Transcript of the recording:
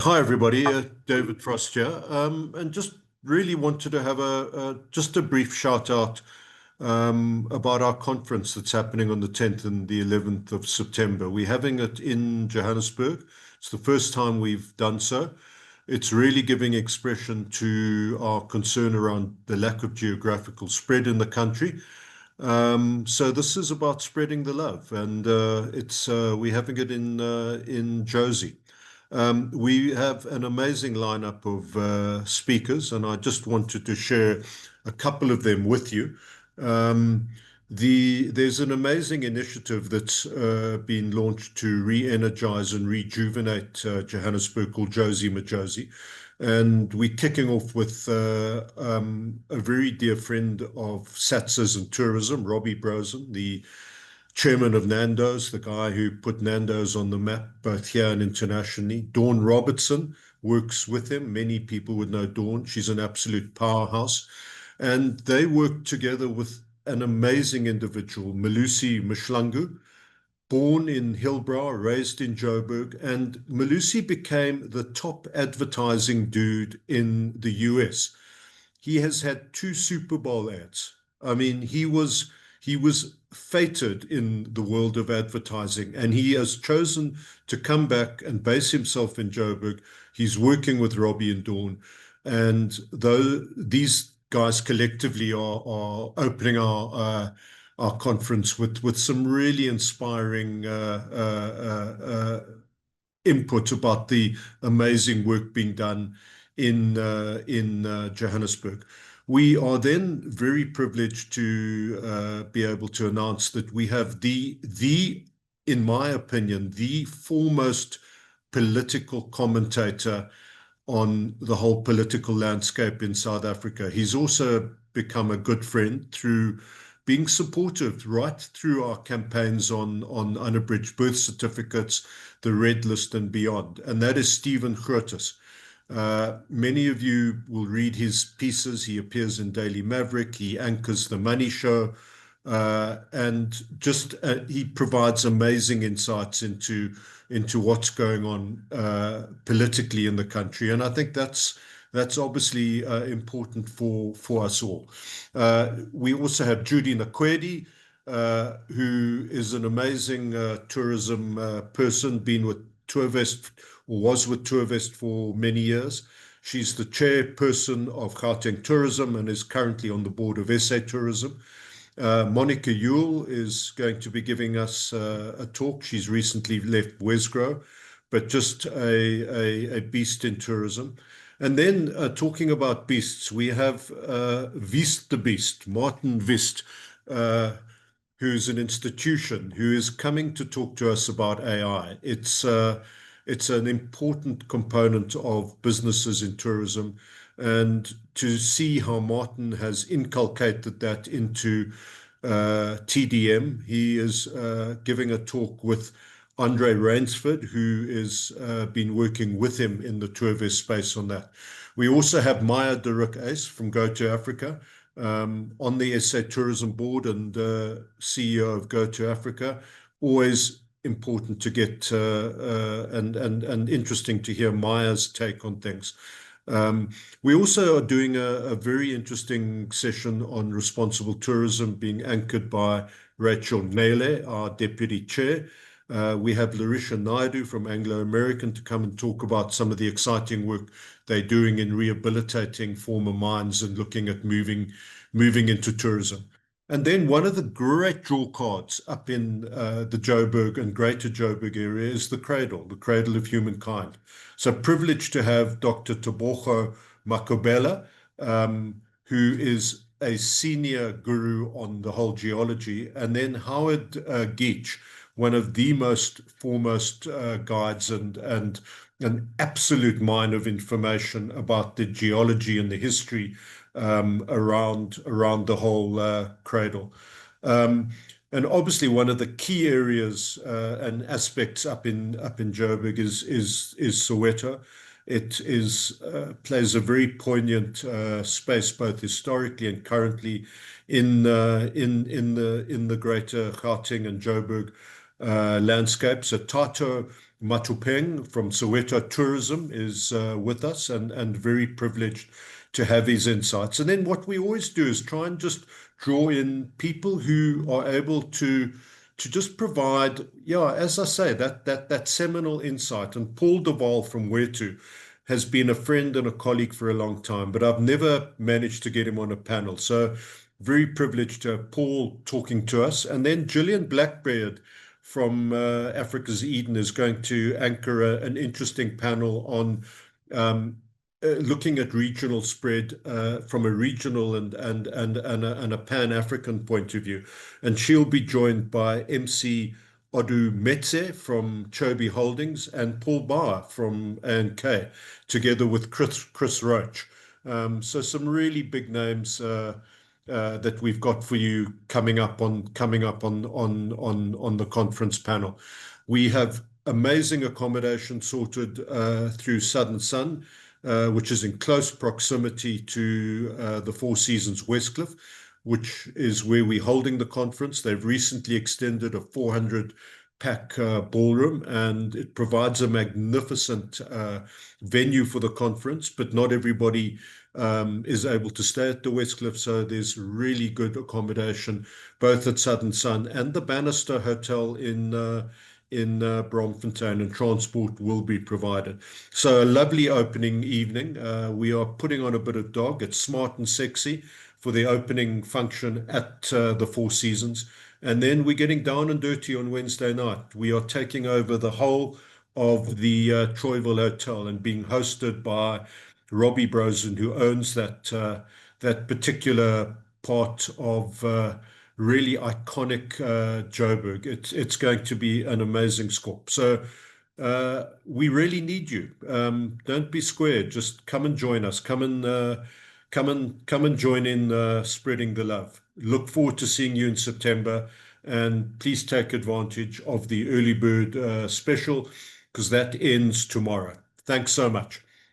Hi everybody, David Frost here, and just really wanted to have just a brief shout out about our conference that's happening on the 10th and the 11th of September. We're having it in Johannesburg. It's the first time we've done so. It's really giving expression to our concern around the lack of geographical spread in the country. So this is about spreading the love, and it's we're having it in Jozi. We have an amazing lineup of speakers, and I just wanted to share a couple of them with you. Um, there's an amazing initiative that's been launched to re-energize and rejuvenate Johannesburg called Jozi Majozi. And we're kicking off with a very dear friend of SATSA's and tourism, Robbie Brosen, the chairman of Nando's, the guy who put Nando's on the map both here and internationally. Dawn Robertson works with him. Many people would know Dawn. She's an absolute powerhouse. And they work together with an amazing individual, Malusi Mshlangu, born in Hillbrow, raised in Joburg. And Malusi became the top advertising dude in the US. He has had two Super Bowl ads. I mean, he was fated in the world of advertising, and he has chosen to come back and base himself in Joburg. He's working with Robbie and Dawn, and though these guys collectively are opening our conference with some really inspiring input about the amazing work being done in Johannesburg. We are then very privileged to be able to announce that we have in my opinion, the foremost political commentator on the whole political landscape in South Africa. He's also become a good friend through being supportive right through our campaigns on unabridged birth certificates, the Red List and beyond. And that is Stephen Grootes. Many of you will read his pieces. He appears in Daily Maverick. He anchors The Money Show. And just he provides amazing insights into what's going on politically in the country. And I think that's obviously important for us all. We also have Judy Nakwedi, who is an amazing tourism person, been with Tourvest or was with Tourvest for many years. She's the chairperson of Gauteng Tourism and is currently on the board of SA Tourism. Monica Yule is going to be giving us a talk. She's recently left Wesgro, but just a beast in tourism. And then talking about beasts, we have Vist the Beast, Martin Vist, who's an institution who is coming to talk to us about AI. It's an important component of businesses in tourism, and to see how Martin has inculcated that into TDM. He is giving a talk with Andre Rainsford, who is been working with him in the Tourvest space on that. We also have Maya de Ruk Ace from Go to Africa on the SA Tourism Board and CEO of Go to Africa. Always important to get and interesting to hear Maya's take on things. We also are doing a very interesting session on responsible tourism being anchored by Rachel Nele, our deputy chair. We have Larisha Naidu from Anglo American to come and talk about some of the exciting work they're doing in rehabilitating former mines and looking at moving into tourism. And then one of the great draw cards up in the Joburg and Greater Joburg area is the Cradle of Humankind. So privileged to have Dr. Tebogo Makobela, who is a senior guru on the whole geology, and then Howard Geach, one of the most foremost guides and an absolute mine of information about the geology and the history around the whole cradle. And obviously, one of the key areas and aspects up in Joburg is Soweto. It plays a very poignant space both historically and currently in the greater Gauteng and Joburg landscape. So Tato Matupeng from Soweto Tourism is with us, and very privileged to have his insights. And then what we always do is try and just draw in people who are able to just provide, yeah, as I say, that seminal insight. And Paul Duval from Where To has been a friend and a colleague for a long time, but I've never managed to get him on a panel. So very privileged to have Paul talking to us. And then Gillian Blackbeard from Africa's Eden is going to anchor an interesting panel on um, looking at regional spread from a regional and a Pan-African point of view. And she'll be joined by MC Odu Metse from Chobe Holdings and Paul Bauer from A&K, together with Chris Roach. So some really big names that we've got for you coming up on the conference panel. We have amazing accommodation sorted through Southern Sun, which is in close proximity to the Four Seasons Westcliff, which is where we're holding the conference. They've recently extended a 400 pack ballroom, and it provides a magnificent venue for the conference, but not everybody is able to stay at the Westcliff. So there's really good accommodation both at Southern Sun and the Bannister Hotel in Bromfontein, and transport will be provided. So a lovely opening evening. We are putting on a bit of dog. It's smart and sexy for the opening function at the Four Seasons. And then we're getting down and dirty on Wednesday night. We are taking over the whole of the Troyville Hotel and being hosted by Robbie Brosen, who owns that particular part of really iconic Joburg. It's going to be an amazing scorp. So we really need you. Don't be squared. Just come and join us. Come and join in spreading the love. Look forward to seeing you in September, and please take advantage of the early bird special, because that ends tomorrow. Thanks so much.